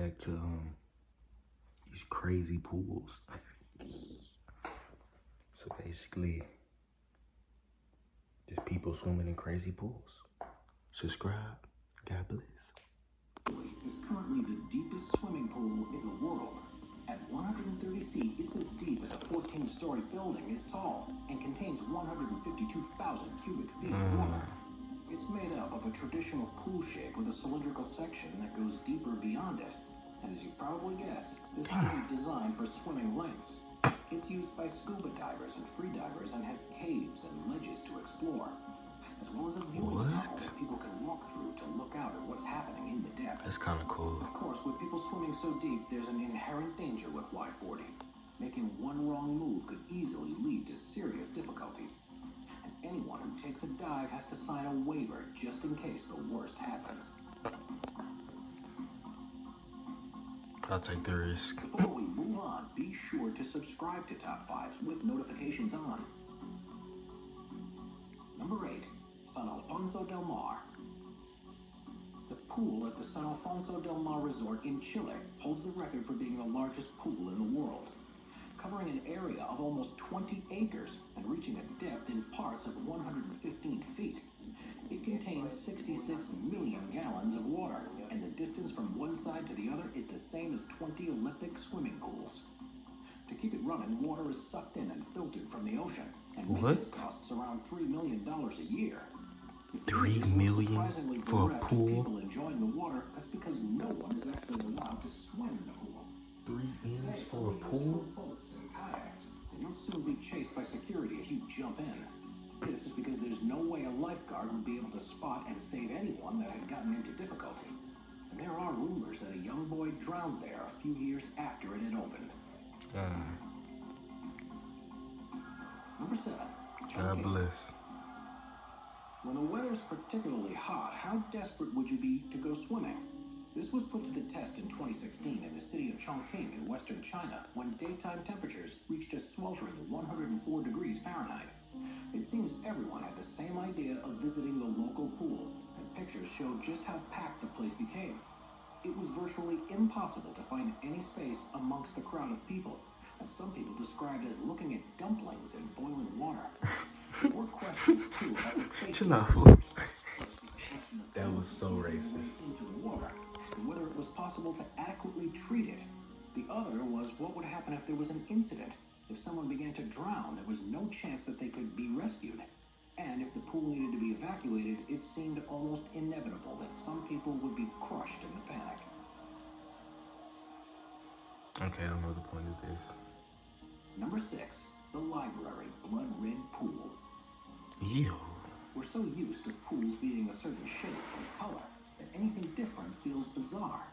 react to these crazy pools. So basically, just people swimming in crazy pools. Subscribe. God bless. Is currently the deepest swimming pool in the world. At 130 feet, it's as deep as a 14-story building is tall and contains 152,000 cubic feet of water. It's made up of a traditional pool shape with a cylindrical section that goes deeper beyond it. And as you probably guessed, this isn't designed for swimming lengths. It's used by scuba divers and free divers and has caves and ledges to explore, as well as a viewing tunnel that people can walk through to look out at what's happening in the depths. That's kind of cool. Of course, with people swimming so deep, there's an inherent danger with Y40. Making one wrong move could easily lead to serious difficulties. And anyone who takes a dive has to sign a waiver just in case the worst happens. I'll take the risk. Before we move on, be sure to subscribe to Top 5s with notifications on. Number 8. San Alfonso del Mar. The pool at the San Alfonso del Mar Resort in Chile holds the record for being the largest pool in the world, covering an area of almost 20 acres and reaching a depth in parts of 115 feet. It contains 66 million gallons of water, and the distance from one side to the other is the same as 20 Olympic swimming pools. To keep it running, water is sucked in and filtered from the ocean, and maintenance costs around $3 million a year. $3 million for a pool? People enjoying the water, that's because no one is actually allowed to swim in the pool. 3 M's for a pool? Boats and kayaks, and you'll soon be chased by security if you jump in. This is because there's no way a lifeguard would be able to spot and save anyone that had gotten into difficulty. And there are rumors that a young boy drowned there a few years after it had opened. Number 7. God bless. When the weather's particularly hot, how desperate would you be to go swimming? This was put to the test in 2016 in the city of Chongqing in western China when daytime temperatures reached a sweltering 104 degrees Fahrenheit. It seems everyone had the same idea of visiting the local pool, and pictures showed just how packed the place became. It was virtually impossible to find any space amongst the crowd of people, and some people described as looking at dumplings in boiling water. There were questions too about the safety That was so racist. Into the water, and whether it was possible to adequately treat it. The other was what would happen if there was an incident. If someone began to drown, there was no chance that they could be rescued. And if the pool needed to be evacuated, it seemed almost inevitable that some people would be crushed in the panic. Okay, I don't know what the point of this. Number 6. The library blood red pool. Ew. We're so used to pools being a certain shape and color that anything different feels bizarre.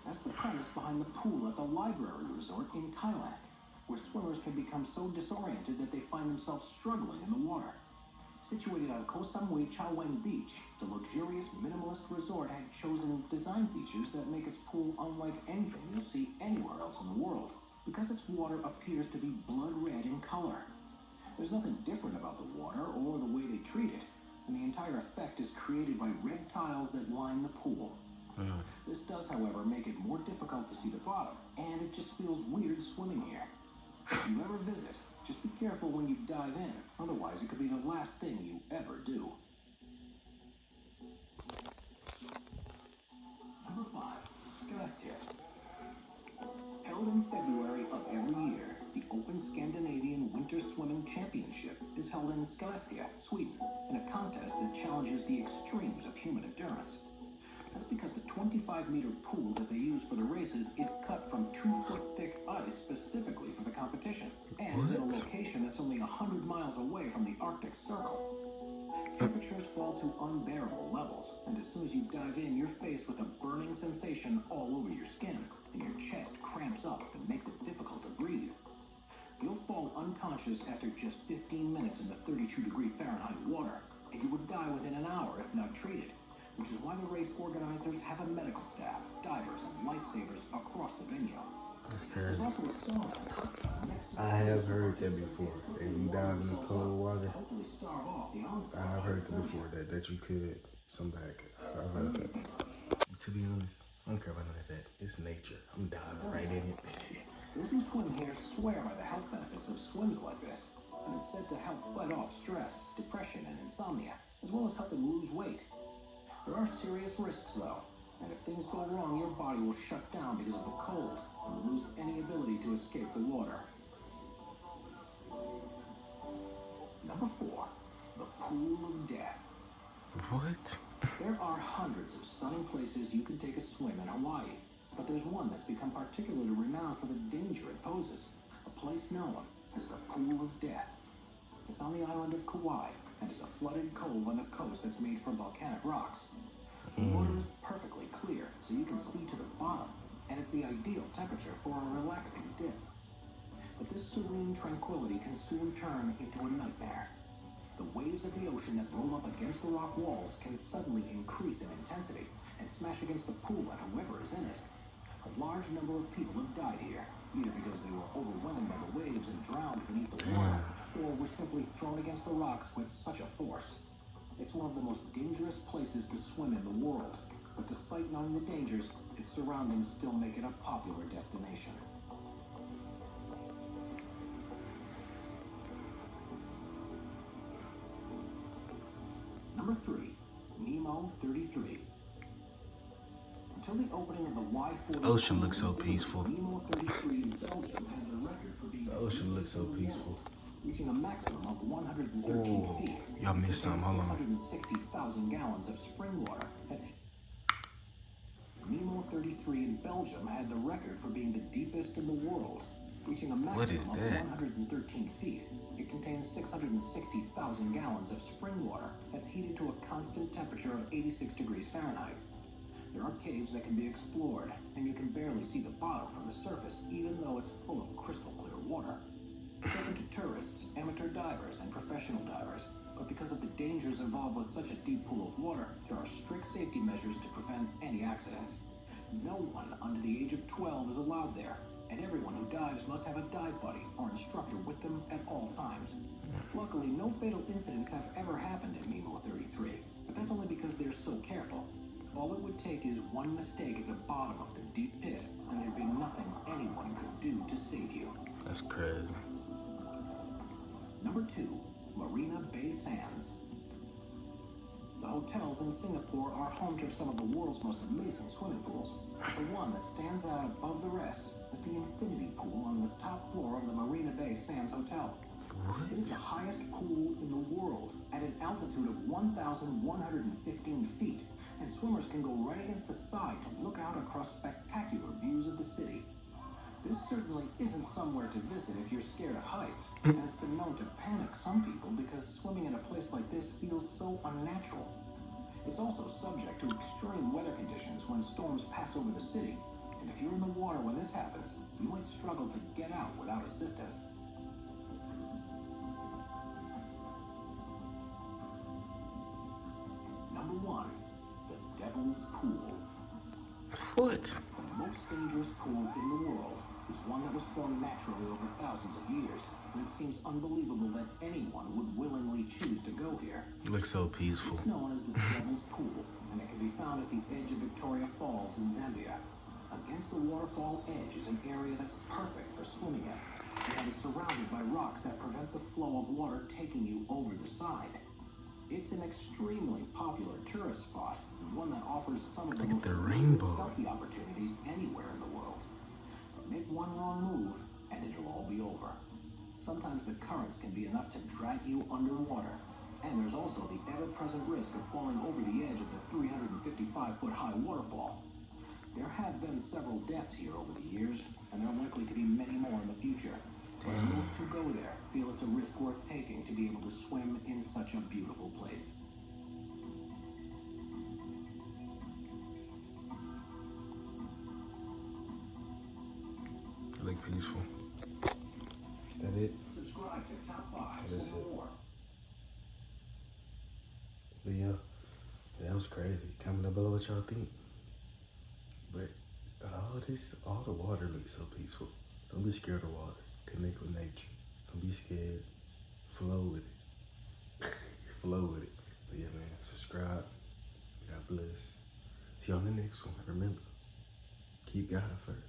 That's the premise behind the pool at the library resort in Thailand, where swimmers can become so disoriented that they find themselves struggling in the water. Situated on Koh Samui Chao Wang Beach, the luxurious minimalist resort had chosen design features that make its pool unlike anything you'll see anywhere else in the world, because its water appears to be blood red in color. There's nothing different about the water or the way they treat it, and the entire effect is created by red tiles that line the pool. This does, however, make it more difficult to see the bottom, and it just feels weird swimming here. If you ever visit, just be careful when you dive in, otherwise it could be the last thing you ever do. Number 5. Skellefteå. Held in February of every year, the Open Scandinavian Winter Swimming Championship is held in Skellefteå, Sweden, in a contest that challenges the extremes of human endurance. That's because the 25-meter pool that they use for the races is cut from 2-foot-thick ice specifically for the competition, and is in a location that's only 100 miles away from the Arctic Circle. Temperatures fall to unbearable levels, and as soon as you dive in, you're faced with a burning sensation all over your skin, and your chest cramps up and makes it difficult to breathe. You'll fall unconscious after just 15 minutes in the 32-degree Fahrenheit water, and you would die within an hour if not treated, which is why the race organizers have a medical staff, divers, and lifesavers across the venue. That's crazy. There's also a sauna and hot tub next to I have heard that before. If you dive in the cold water, I've heard that before, that you could, somebody, I've heard that. To be honest, I don't care about none of that. It's nature. I'm diving right in it. Those who swim here swear by the health benefits of swims like this, and it's said to help fight off stress, depression, and insomnia, as well as helping lose weight. There are serious risks, though, and if things go wrong, your body will shut down because of the cold and lose any ability to escape the water. Number 4, the Pool of Death. What? There are hundreds of stunning places you can take a swim in Hawaii, but there's one that's become particularly renowned for the danger it poses, a place known as the Pool of Death. It's on the island of Kauai, and is a flooded cove on the coast that's made from volcanic rocks. The water is perfectly clear, so you can see to the bottom, and it's the ideal temperature for a relaxing dip. But this serene tranquility can soon turn into a nightmare. The waves of the ocean that roll up against the rock walls can suddenly increase in intensity and smash against the pool and whoever is in it. A large number of people have died here, either because they were overwhelmed by the waves and drowned beneath the water, or were simply thrown against the rocks with such a force. It's one of the most dangerous places to swim in the world, but despite knowing the dangers, its surroundings still make it a popular destination. Number 3, Nemo 33. Until the opening of the Y-40 The ocean looks so peaceful. Nemo 33 in Belgium had the record for being The ocean looks so peaceful. reaching a maximum of 113 feet. Y'all missed something. Hold on. 660,000 gallons of spring water. That's Nemo 33 in Belgium had the record for being the deepest in the world, reaching a maximum of 113 feet. It contains 660,000 gallons of spring water that's heated to a constant temperature of 86 degrees Fahrenheit. There are caves that can be explored, and you can barely see the bottom from the surface, even though it's full of crystal clear water. It's open to tourists, amateur divers, and professional divers, but because of the dangers involved with such a deep pool of water, there are strict safety measures to prevent any accidents. No one under the age of 12 is allowed there, and everyone who dives must have a dive buddy or instructor with them at all times. Luckily, no fatal incidents have ever happened at Nemo 33, but that's only because they're so careful. All it would take is one mistake at the bottom of the deep pit, and there'd be nothing anyone could do to save you. That's crazy. Number 2, Marina Bay Sands. The hotels in Singapore are home to some of the world's most amazing swimming pools. But the one that stands out above the rest is the infinity pool on the top floor of the Marina Bay Sands Hotel. It is the highest pool in the world at an altitude of 1,115 feet, and swimmers can go right against the side to look out across spectacular views of the city. This certainly isn't somewhere to visit if you're scared of heights, and it's been known to panic some people because swimming in a place like this feels so unnatural. It's also subject to extreme weather conditions when storms pass over the city, and if you're in the water when this happens, you might struggle to get out without assistance. Number 1, the Devil's Pool. What? The most dangerous pool in the world is one that was formed naturally over thousands of years, and it seems unbelievable that anyone would willingly choose to go here. It looks so peaceful. It's known as the Devil's Pool, and it can be found at the edge of Victoria Falls in Zambia. Against the waterfall edge is an area that's perfect for swimming in, and is surrounded by rocks that prevent the flow of water taking you over the side. It's an extremely popular tourist spot, and one that offers some of the most amazing selfie opportunities anywhere in the world. But make one wrong move, and it'll all be over. Sometimes the currents can be enough to drag you underwater, and there's also the ever-present risk of falling over the edge of the 355-foot-high waterfall. There have been several deaths here over the years, and there are likely to be many more in the future. But most who go there feel it's a risk worth taking to be able to swim in such a beautiful place. It looks peaceful. That it? Subscribe to Top 5 for more. But yeah, that was crazy. Comment down below what y'all think. But all the water looks so peaceful. Don't be scared of water. Connect with nature. Don't be scared. Flow with it. Flow with it. But yeah, man, subscribe. God bless. See you on the next one. Remember, Keep God first.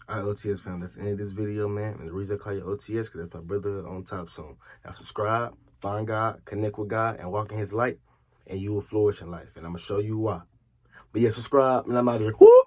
All right, OTS fam, that's the end of this video, man. And the reason I call you OTS, because that's my brother on top soon. Now subscribe, find God, connect with God, and walk in his light, and you will flourish in life. And I'm going to show you why. But yeah, subscribe, and I'm out of here. Woo!